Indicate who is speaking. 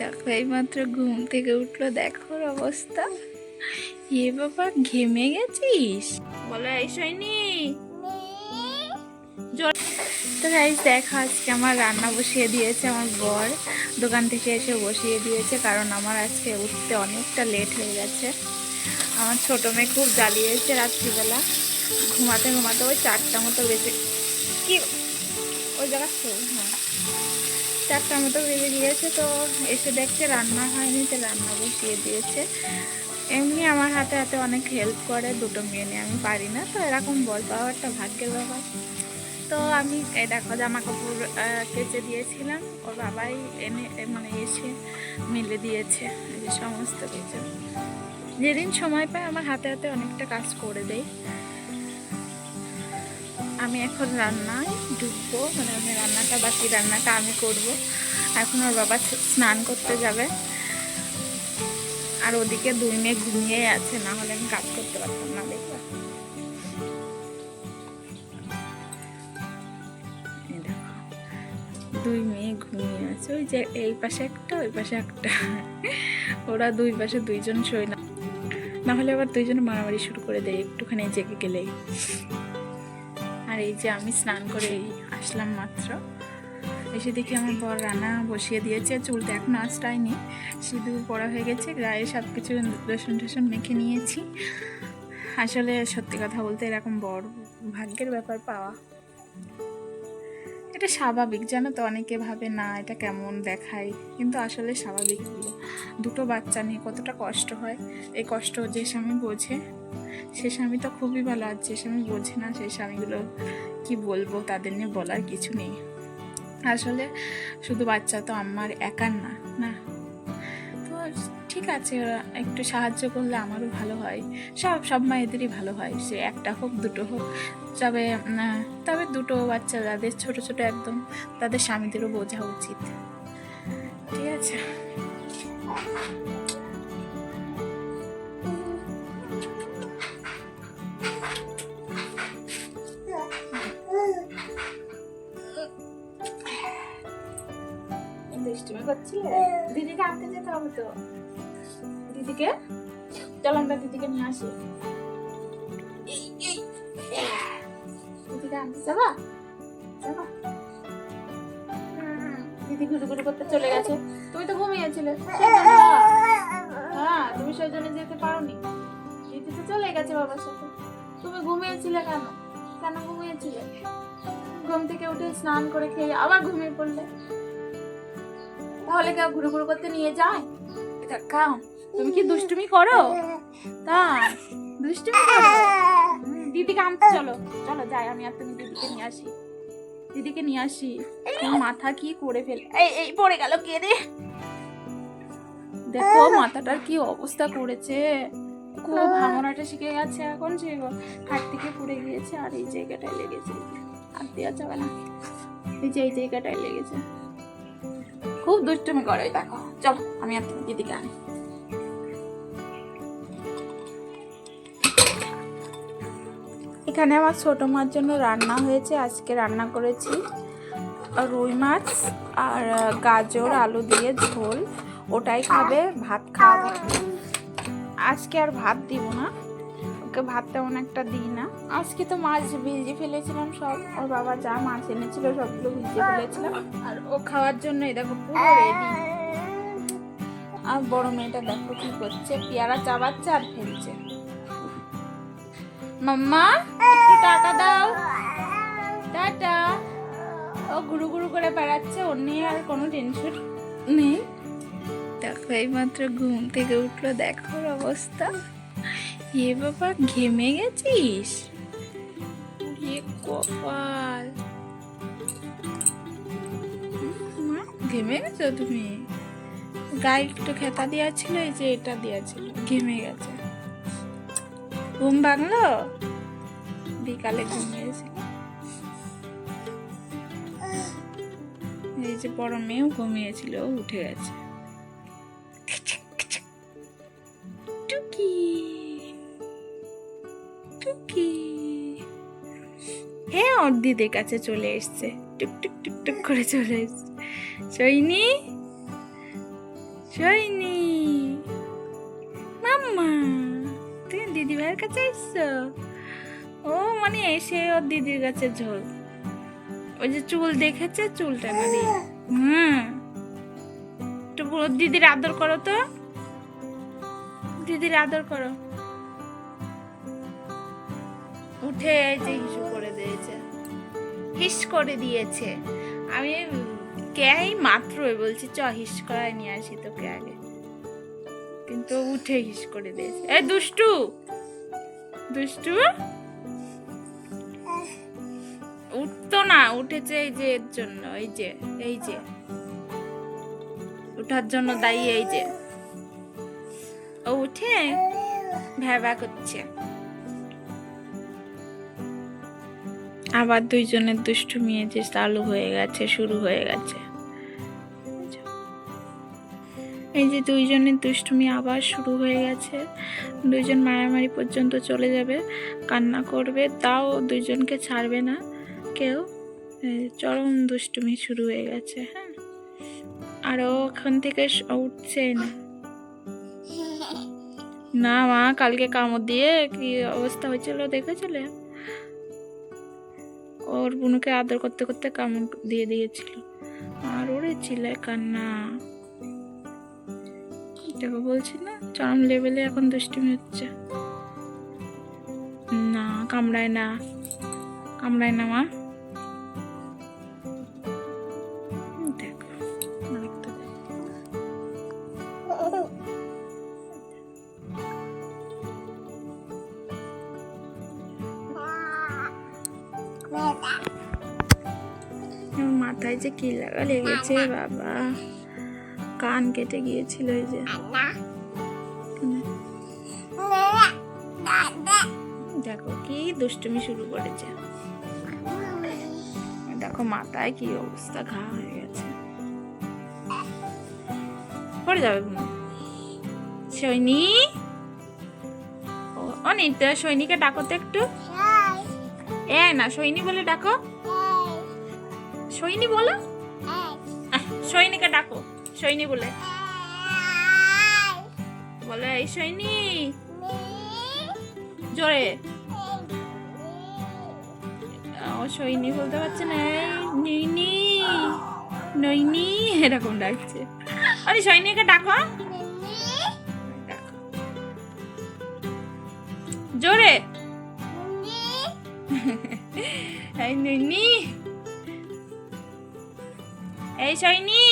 Speaker 1: দেখো এইমাত্র ঘুম থেকে উঠলো, দেখো ওর অবস্থা। এ বাবা, ঘেমে গেছিস? বলো এই শোয়নি। তো গাইস দেখো, আজকে আমার রান্না বসিয়ে দিয়েছে আমার বর। দোকান থেকে এসে বসিয়ে দিয়েছে, কারণ আমার আজকে উঠতে অনেকটা লেট হয়ে গেছে। আমার ছোট মেয়ে খুব জ্বালিয়েছে রাত্রিবেলা, ঘুমাতে ঘুমাতে ওই 4টা মতো বেজে কি ওই জায়গা হ্যাঁ 4টার মতো বেজে গিয়েছে। তো এসে দেখছে রান্না হয়নি, তো রান্না বসিয়ে দিয়েছে। এমনি আমার হাতে হাতে অনেক হেল্প করে, দুটো মেয়ে নিয়ে আমি পারি না, তো এরকম বল পাওয়া একটা ভাগ্যের ব্যাপার। তো আমি এই দেখো জামা কাপড় কেচে দিয়েছিলাম, ওর বাবাই এনে মানে এসে মেলে দিয়েছে এই যে সমস্ত কিছু। যেদিন সময় পায় আমার হাতে হাতে অনেকটা কাজ করে দেয়। আমি এখন রান্নায় ঢুকবো, মানে আমি রান্নাটা বাকি রান্নাটা আমি করব। এখন ওর বাবা স্নান করতে যাবে, আর ওদিকে 2 মেয়ে ঘুমিয়ে আছে, না হলে আমি কাজ করতে পারতাম না। দেখো এই দেখো 2 মেয়ে ঘুমিয়ে আছে, ওই যে এই পাশে একটা ওই পাশে একটা। ওরা 2 পাশে 2জন শোয় না, না হলে আবার 2জন মারামারি শুরু করে দেয় একটুখানি জেগে গেলেই। আর এই যে আমি স্নান করে আসলাম মাত্র, এসে দেখি আমার বর রান্না বসিয়ে দিয়েছে। চুলটা এখন আঁচড়ায়নি, সিঁদুর পরা হয়ে গেছে, গায়ে সব কিছু রসুন টসুন মেখে নিয়েছি। আসলে সত্যি কথা বলতে এরকম বড় ভাগ্যের ব্যাপার পাওয়া, এটা স্বাভাবিক জানো তো। অনেকে ভাবে না এটা কেমন দেখায়, কিন্তু আসলে স্বাভাবিক। দুটো বাচ্চা নিয়ে কতটা কষ্ট হয়, এই কষ্ট যে স্বামী বোঝে সে স্বামী তো খুবই ভালো, আর যে স্বামী বোঝে না সেই স্বামীগুলো কি বলবো, তাদের নিয়ে বলার কিছু নেই। আসলে শুধু বাচ্চা তো আমার একার না, না তো ঠিক আছে, ওরা একটু সাহায্য করলে আমারও ভালো হয়, সব মায়েদেরই ভালো হয়, সে একটা হোক দুটো হোক। তবে তবে দুটো বাচ্চা যাদের ছোট ছোট একদম, তাদের স্বামীদেরও বোঝা উচিত, ঠিক আছে। দুষ্টুমি করছিলে, দিদিকে আনতে যেতে হবে তো। দিদিকে চল, আমরা দিদিকে নিয়ে আসি। দিদিকে আনতে যাবা? যাবা? দিদি ঘুরু ঘুরু করতে চলে গেছে, তুমি তো ঘুমিয়েছিলে। হ্যাঁ, তুমি সেই জন্য যেতে পারোনি, দিদি তো চলে গেছে বাবার সাথে। তুমি ঘুমিয়েছিলে কেন? কেন ঘুমিয়েছিলে? ঘুম থেকে উঠে স্নান করে খেয়ে আবার ঘুমিয়ে পড়লে, তাহলে কেউ ঘুরু ঘুরু করতে নিয়ে যায়? খাও, তুমি কি দুষ্টুমি করো? তাই দুষ্টুমি করো? দিদিকে আনতে চলো, চলো যাই আমি আর তুমি, দিদিকে নিয়ে আসি, দিদিকে নিয়ে আসি। মাথা কি করে ফেলে, এই পড়ে গেল কে রে? দেখো মাথাটার কি অবস্থা করেছে, খুব ভাঙনাটা শিখে গেছে এখন, সে খাট থেকে পড়ে গিয়েছে, আর এই জায়গাটায় লেগেছে, আর দেওয়া যাবে না, এই যে এই জায়গাটায় লেগেছে। খুব দুষ্টুমি করে, দেখো। চলো আমি আর তুমি দিদিকে আনি। এখানে আমার ছোট মার জন্য রান্না হয়েছে, আজকে রান্না করেছি রুই মাছ আর গাজর আলু দিয়ে ঝোল, ওটাই খাবে, ভাত খাওয়াবো আজকে, আর ভাত দিব না ওকে, ভাত তেমন একটা দিই না। আজকে তো মাছ ভিজিয়ে ফেলেছিলাম সব, ওর বাবা যা মাছ এনেছিল সবগুলো ভিজিয়ে ফেলেছিলাম, আর ও খাওয়ার জন্য এই দেখো পুরো রেডি। আর বড় মেয়েটা দেখো কি করছে, পেয়ারা চাবাচ্ছে আর ফেলছে। মাম্মা একটু টাটা দাও, টাটা। ও ঘুরু ঘুরু করে বেড়াচ্ছে, ওর নিয়ে আর কোনো টেনশন নেই। দেখো এইমাত্র ঘুম থেকে উঠলো, দেখো ওর অবস্থা। এ বাবা, ঘেমে গেছিস? এ কপাল, ঘেমে গেছো তুমি? গায়ে একটু খেতা দেওয়া ছিল, এই যে এটা দেওয়া ছিল, ঘেমে গেছে। ঘুম ভাঙলো? বিকালে ঘুমিয়েছিল। এই যে বড় মেয়েও ঘুমিয়েছিল, উঠে গেছে। টুকি টুকি, হ্যাঁ ওর দিদির কাছে চলে এসছে, টুক টুক টুক টুক করে চলে এসছে। সৈনি সৈনি মাম্মা, তুমি দিদি ভাইয়ের কাছে এসছো? ও মানে এসে ওর দিদির কাছে ঝোল। ওই যে চুল দেখেছে, চুলটা নাড়ি। একটু পুরো দিদির আদর করো তো, দিদির আদর করো। উঠে যে হিসু করে দিয়েছে, হিস করে দিয়েছে। আমি কে মাত্রই বলছি চ হিস করায় নিয়ে আসি তোকে আগে, কিন্তু উঠে হিস করে দিয়েছে। এই দুষ্টু দুষ্টু, উঠতো না, উঠেছে এই যে এর জন্য, এই যে উঠার জন্য দায়ী এই যে, ও উঠে ভ্যাবা করছে। আবার দুইজনের দুষ্টুমি যে চালু হয়ে গেছে, শুরু হয়ে গেছে। এই যে দুইজনের দুষ্টুমি আবার শুরু হয়ে গেছে। দুইজন মারামারি পর্যন্ত চলে যাবে, কান্না করবে, তাও দুইজনকে ছাড়বে না কেউ। চরম দুষ্টুমি শুরু হয়ে গেছে। হ্যাঁ, আর ওখান থেকে উঠছে না। না মা, কালকে কামড় দিয়ে কি অবস্থা হয়েছিল দেখেছিলে? ওর বুনুকে আদর করতে করতে কামড় দিয়ে দিয়েছিল, আর ওরে চিল্লায় কান্না। দেখো বলছি না, চরম লেভেলে এখন দুষ্টুমি হচ্ছে। না কামড়ায় না, কামড়ায় না মা। দেখো আরেকটা মাথায় যে কি লাগা লেগেছে বাবা, কান কেটে গিয়েছিল। এই যে দেখো কি দুষ্টুমি শুরু করেছে, দেখো মাথায় কি অবস্থা, ঘা হয়ে গেছে, পড়ে যাবে। সৈনী, অনিতা সৈনিকে ডাকো তো একটু। এ না, সৈনী বলে ডাকো, সৈনী বলো, সৈনিকে ডাকো, সৈনী বলে বলে, এই সৈনী জোরে। ও সৈনী বলতে পারছে না, নইনি নইনি এরকম ডাকছে। আরে সৈনিকে ডাকো, জোরে। এই নইনি, এই সৈনী।